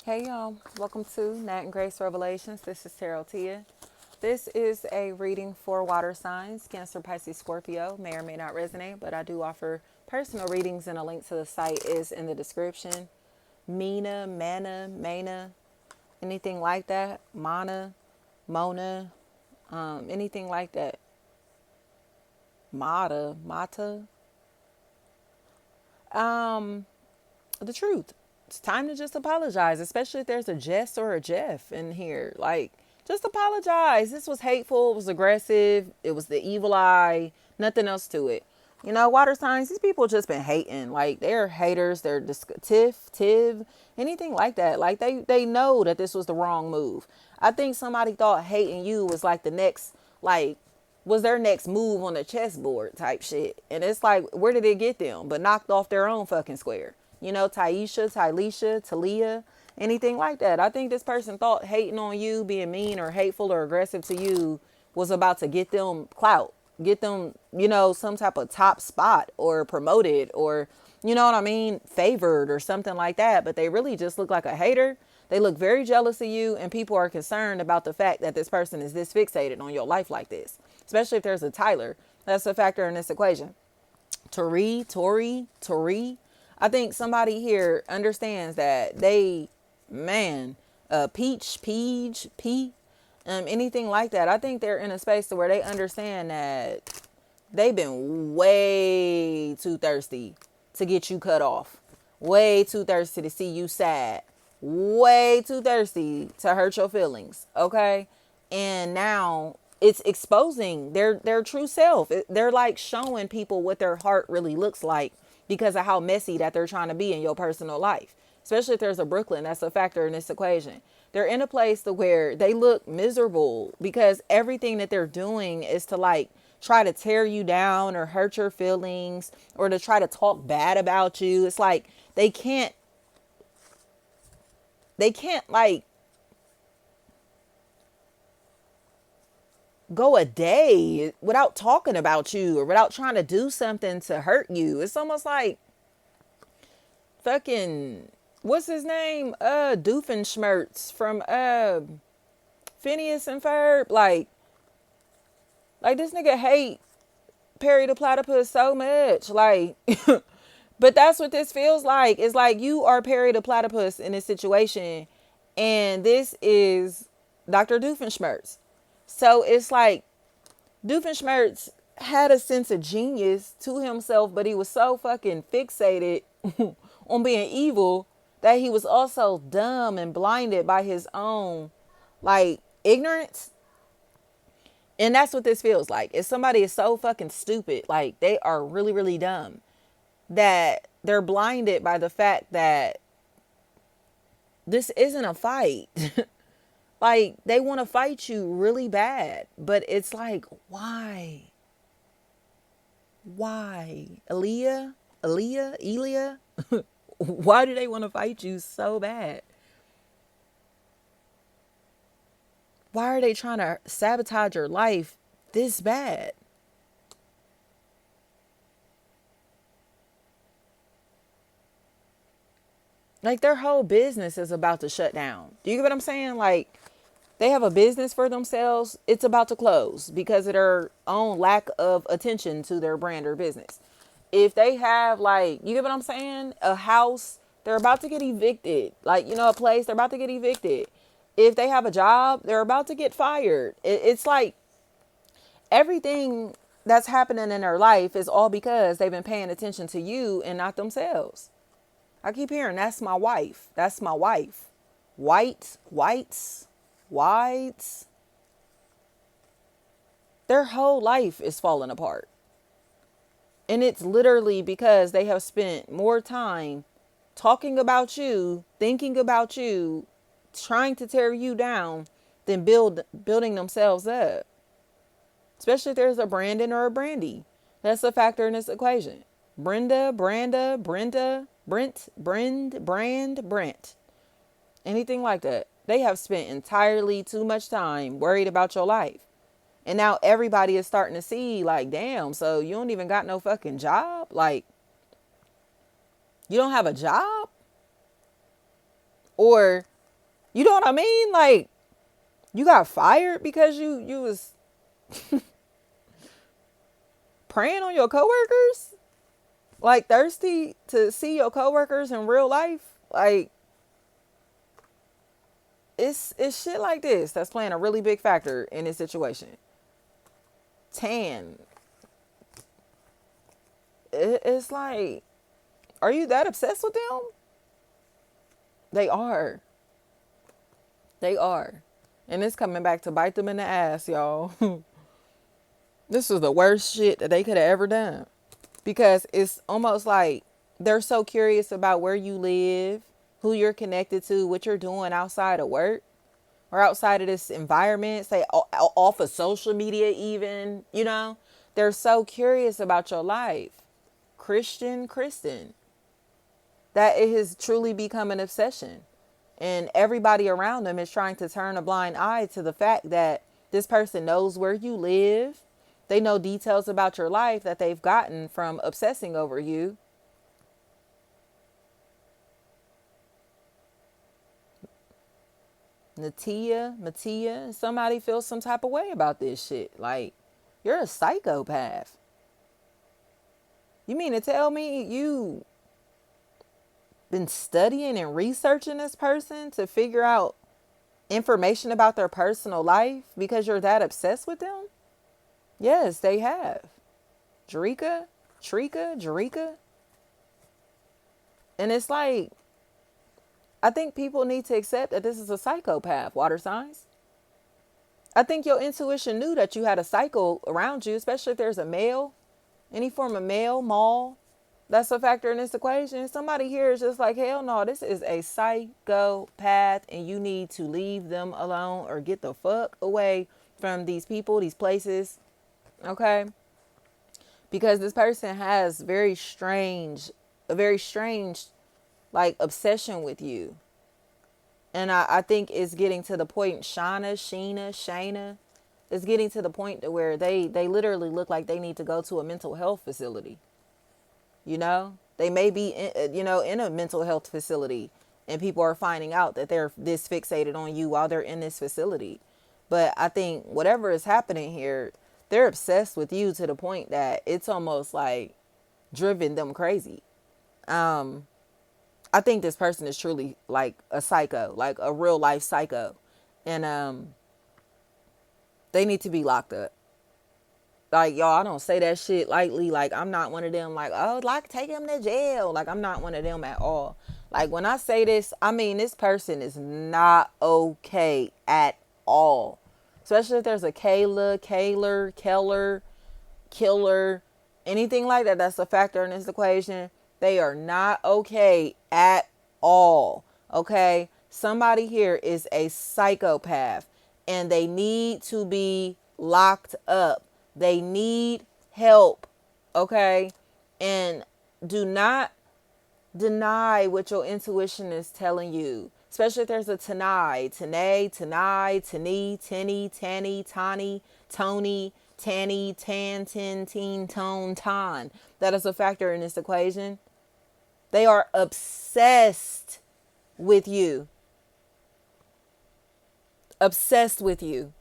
Hey y'all, welcome to Nat and Grace Revelations. This is Tarot Tia. This is a reading for water signs, Cancer, Pisces, Scorpio. May or may not resonate, but I do offer personal readings and a link to the site is in the description. Mina, Mana, Mana, anything like that. Mana, Mona, anything like that. Mata. The truth. It's time to just apologize, especially if there's a Jess or a Jeff in here. Like, just apologize. This was hateful. It was aggressive. It was the evil eye. Nothing else to it. You know, water signs, these people just been hating. Like, they're haters. They're tiv, anything like that. Like, they know that this was the wrong move. I think somebody thought hating you was like the next, like, was their next move on the chessboard type shit. And it's like, where did it get them? But knocked off their own fucking square. You know, Taisha, Tylisha, Talia, anything like that. I think this person thought hating on you, being mean or hateful or aggressive to you was about to get them clout, get them, you know, some type of top spot or promoted or, you know what I mean, favored or something like that. But they really just look like a hater. They look very jealous of you, and people are concerned about the fact that this person is this fixated on your life like this, especially if there's a Tyler. That's a factor in this equation. Tori. I think somebody here understands that they, man, Peach, anything like that. I think they're in a space to where they understand that they've been way too thirsty to get you cut off. Way too thirsty to see you sad. Way too thirsty to hurt your feelings. Okay? And now it's exposing their true self. They're like showing people what their heart really looks like because of how messy that they're trying to be in your personal life. Especially if there's a Brooklyn, that's a factor in this equation. They're in a place to where they look miserable because everything that they're doing is to like try to tear you down or hurt your feelings or to try to talk bad about you. It's like they can't like go a day without talking about you or without trying to do something to hurt you. It's almost like fucking, what's his name? Doofenshmirtz from Phineas and Ferb. Like this nigga hate Perry the Platypus so much. Like but that's what this feels like. It's like you are Perry the Platypus in this situation, and this is Dr. Doofenshmirtz. So it's like Doofenshmirtz had a sense of genius to himself, but he was so fucking fixated on being evil that he was also dumb and blinded by his own like ignorance. And that's what this feels like. If somebody is so fucking stupid, like they are really, really dumb, that they're blinded by the fact that this isn't a fight. Like they want to fight you really bad, but it's like, why? Why? Elia? Why do they want to fight you so bad? Why are they trying to sabotage your life this bad? Like their whole business is about to shut down. Do you get what I'm saying? Like they have a business for themselves. It's about to close because of their own lack of attention to their brand or business. If they have like, you get what I'm saying? A house, they're about to get evicted. Like, you know, a place, they're about to get evicted. If they have a job, they're about to get fired. It's like everything that's happening in their life is all because they've been paying attention to you and not themselves. I keep hearing, that's my wife. That's my wife. Whites. Their whole life is falling apart. And it's literally because they have spent more time talking about you, thinking about you, trying to tear you down than building themselves up. Especially if there's a Brandon or a Brandy. That's a factor in this equation. Brenda, Brent. Anything like that. They have spent entirely too much time worried about your life. And now everybody is starting to see like, damn, so you don't even got no fucking job? Like, you don't have a job? Or You know what I mean? Like, you got fired because you was preying on your coworkers? Like, thirsty to see your coworkers in real life? Like, it's shit like this that's playing a really big factor in this situation. Tan. It's like, are you that obsessed with them? They are. They are. And it's coming back to bite them in the ass, y'all. This was the worst shit that they could have ever done. Because it's almost like they're so curious about where you live, who you're connected to, what you're doing outside of work or outside of this environment, say off of social media, even, you know, they're so curious about your life. Kristen, that it has truly become an obsession. And everybody around them is trying to turn a blind eye to the fact that this person knows where you live. They know details about your life that they've gotten from obsessing over you. Matia, somebody feels some type of way about this shit. Like, you're a psychopath. You mean to tell me you been studying and researching this person to figure out information about their personal life because you're that obsessed with them? Yes, they have. Jarika. And it's like, I think people need to accept that this is a psychopath, water signs. I think your intuition knew that you had a psycho around you, especially if there's a male, any form of male, mall. That's a factor in this equation. Somebody here is just like, hell no, this is a psychopath and you need to leave them alone or get the fuck away from these people, these places. Okay? Because this person has a very strange, like, obsession with you. And I think it's getting to the point, Shayna, it's getting to the point to where they literally look like they need to go to a mental health facility. You know, they may be, in a mental health facility and people are finding out that they're this fixated on you while they're in this facility. But I think whatever is happening here, they're obsessed with you to the point that it's almost like driven them crazy. I think this person is truly like a psycho, like a real life psycho. And they need to be locked up. Like, y'all, I don't say that shit lightly. Like, I'm not one of them, like, oh, like, take him to jail. Like, I'm not one of them at all. Like, when I say this, I mean, this person is not okay at all. Especially if there's a Keller, killer, anything like that, that's a factor in this equation. They are not okay at all. Okay? Somebody here is a psychopath and they need to be locked up. They need help. Okay? And do not deny what your intuition is telling you. Especially if there's a Tanai, Tani, Tanny, Tony, Tanny, Tan, Tin, Teen, Tone, Ton. That is a factor in this equation. They are obsessed with you. Obsessed with you.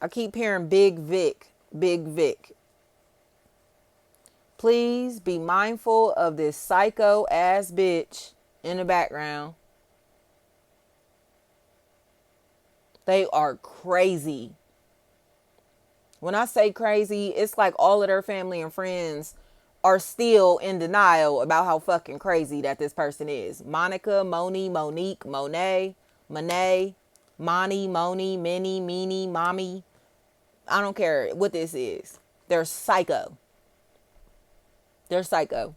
I keep hearing Big Vic. Please be mindful of this psycho ass bitch in the background. They are crazy. When I say crazy, it's like all of their family and friends are still in denial about how fucking crazy that this person is. Monica, Moni, Monique, Monet, Moni, Minnie, Meanie, Mommy. I don't care what this is. They're psycho. They're psycho.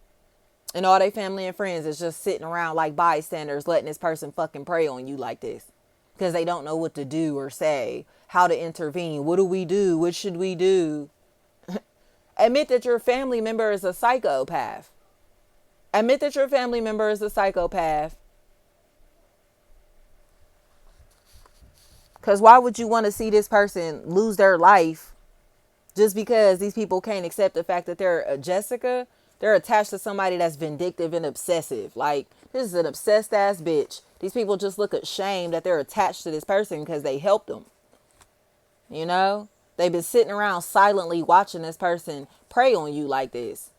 And all their family and friends is just sitting around like bystanders letting this person fucking prey on you like this. Because they don't know what to do or say, how to intervene. What do we do? What should we do? Admit that your family member is a psychopath. Admit that your family member is a psychopath. Because why would you want to see this person lose their life just because these people can't accept the fact that they're a Jessica? They're attached to somebody that's vindictive and obsessive. Like, this is an obsessed ass bitch. These people just look ashamed that they're attached to this person because they helped them. You know? They've been sitting around silently watching this person prey on you like this.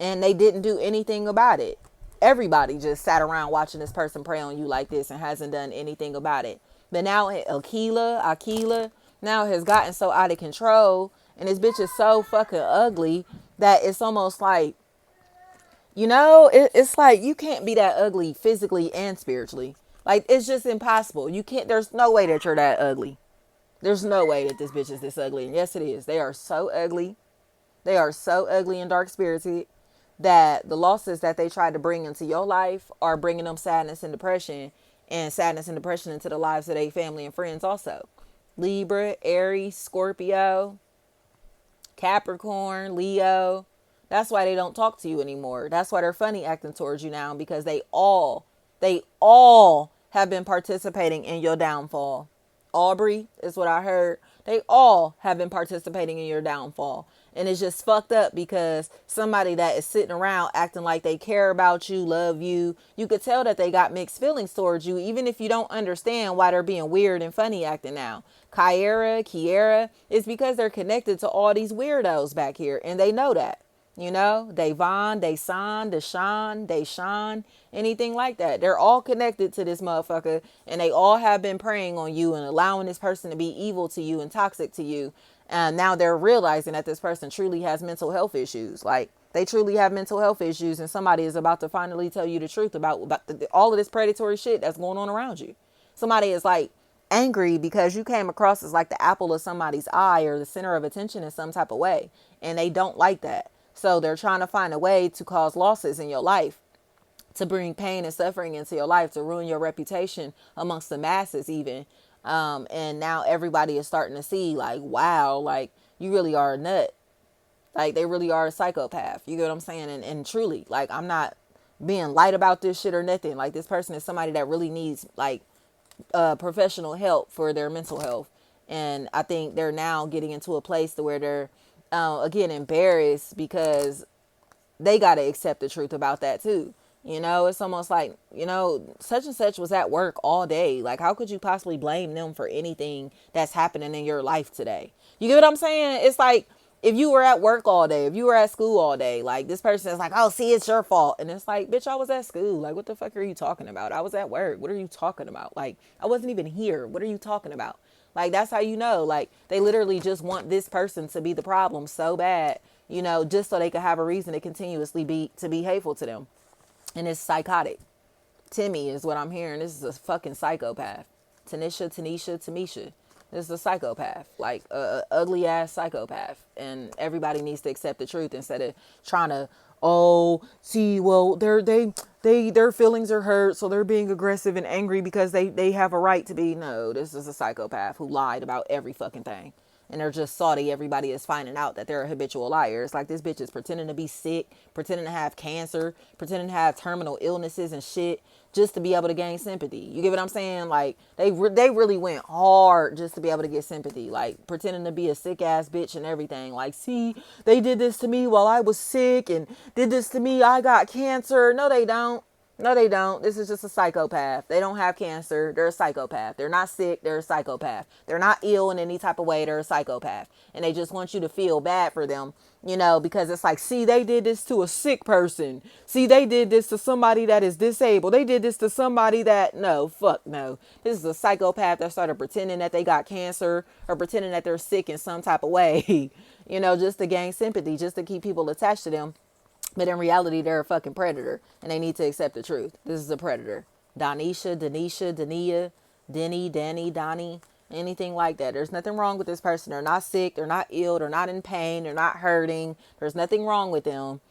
And they didn't do anything about it. Everybody just sat around watching this person prey on you like this and hasn't done anything about it. But now Akila now has gotten so out of control, and this bitch is so fucking ugly that it's almost like, it's like you can't be that ugly physically and spiritually. Like, it's just impossible. You can't, there's no way that you're that ugly. There's no way that this bitch is this ugly. And yes, it is. They are so ugly. They are so ugly and dark spirited that the losses that they tried to bring into your life are bringing them sadness and depression into the lives of their family and friends also. Libra, Aries, Scorpio, Capricorn, Leo. That's why they don't talk to you anymore. That's why they're funny acting towards you now, because they all have been participating in your downfall. Aubrey is what I heard. They all have been participating in your downfall. And it's just fucked up because somebody that is sitting around acting like they care about you, love you, you could tell that they got mixed feelings towards you, even if you don't understand why they're being weird and funny acting now. Kiera, it's because they're connected to all these weirdos back here, and they know that. Davon, Desan, Deshaun, Deshaun, anything like that. They're all connected to this motherfucker, and they all have been preying on you and allowing this person to be evil to you and toxic to you. And now they're realizing that this person truly has mental health issues. Like, they truly have mental health issues, and somebody is about to finally tell you the truth about all of this predatory shit that's going on around you. Somebody is like angry because you came across as like the apple of somebody's eye or the center of attention in some type of way, and they don't like that. So they're trying to find a way to cause losses in your life, to bring pain and suffering into your life, to ruin your reputation amongst the masses even. And now everybody is starting to see like, wow, like you really are a nut. Like they really are a psychopath. You get what I'm saying? And truly, like, I'm not being light about this shit or nothing. Like, this person is somebody that really needs like professional help for their mental health. And I think they're now getting into a place to where they're again embarrassed because they got to accept the truth about that too. It's almost like, such and such was at work all day. Like, how could you possibly blame them for anything that's happening in your life today? You get what I'm saying? It's like, if you were at work all day, if you were at school all day, like, this person is like, oh, see, it's your fault. And it's like, bitch, I was at school. Like, what the fuck are you talking about? I was at work. What are you talking about? Like, I wasn't even here. What are you talking about? Like, that's how you know. Like, they literally just want this person to be the problem so bad, just so they could have a reason to continuously be hateful to them. And it's psychotic. Timmy is what I'm hearing. This is a fucking psychopath. Tanisha, Tamisha. This is a psychopath. Like a ugly ass psychopath. And everybody needs to accept the truth instead of trying to, their feelings are hurt, so they're being aggressive and angry because they have a right to be. No, this is a psychopath who lied about every fucking thing. And they're just salty. Everybody is finding out that they're a habitual liar. It's like this bitch is pretending to be sick, pretending to have cancer, pretending to have terminal illnesses and shit just to be able to gain sympathy. You get what I'm saying? Like, they really went hard just to be able to get sympathy. Like, pretending to be a sick ass bitch and everything. Like, see, they did this to me while I was sick and did this to me. I got cancer. No, they don't. No, they don't. This is just a psychopath. They don't have cancer. They're a psychopath. They're not sick. They're a psychopath. They're not ill in any type of way. They're a psychopath. And they just want you to feel bad for them, because it's like, see, they did this to a sick person. See, they did this to somebody that is disabled. They did this to somebody that, no, fuck no. This is a psychopath that started pretending that they got cancer or pretending that they're sick in some type of way, just to gain sympathy, just to keep people attached to them. But in reality, they're a fucking predator, and they need to accept the truth. This is a predator. Danisha, Dania, Denny, Danny, Donnie, anything like that. There's nothing wrong with this person. They're not sick. They're not ill. They're not in pain. They're not hurting. There's nothing wrong with them.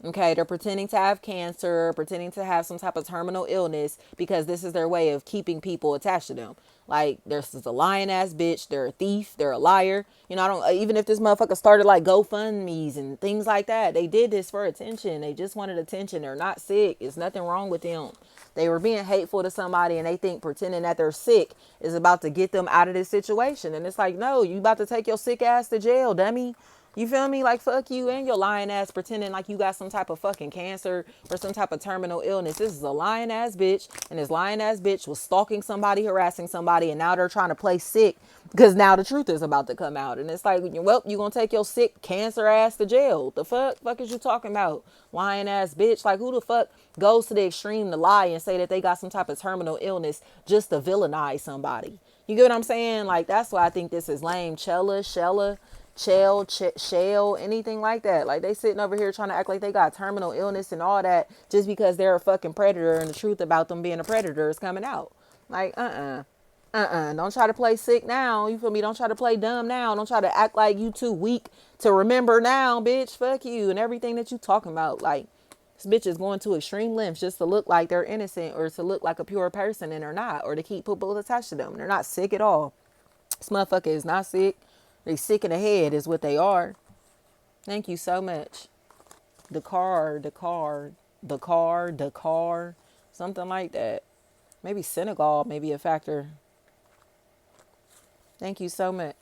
Okay, they're pretending to have cancer, pretending to have some type of terminal illness because this is their way of keeping people attached to them. Like, there's a lying ass bitch. They're a thief. They're a liar. I don't, even if this motherfucker started like GoFundMe's and things like that, they did this for attention. They just wanted attention. They're not sick. It's nothing wrong with them. They were being hateful to somebody and they think pretending that they're sick is about to get them out of this situation. And it's like, no, you about to take your sick ass to jail, dummy. You feel me? Like, fuck you and your lying ass pretending like you got some type of fucking cancer or some type of terminal illness. This is a lying ass bitch, and this lying ass bitch was stalking somebody, harassing somebody, and now they're trying to play sick because now the truth is about to come out. And it's like, well, you gonna take your sick cancer ass to jail. The fuck is you talking about? Lying ass bitch. Like, who the fuck goes to the extreme to lie and say that they got some type of terminal illness just to villainize somebody? You get what I'm saying? Like, that's why I think this is lame. Shell, shell, anything like that. Like, they sitting over here trying to act like they got terminal illness and all that just because they're a fucking predator and the truth about them being a predator is coming out. Like, don't try to play sick now. You feel me? Don't try to play dumb now. Don't try to act like you too weak to remember now, bitch. Fuck you and everything that you talking about. Like, this bitch is going to extreme lengths just to look like they're innocent or to look like a pure person and they're not, or to keep people attached to them. They're not sick at all. This motherfucker is not sick. They sick in the head is what they are. Thank you so much. Dakar, something like that. Maybe Senegal may be a factor. Thank you so much.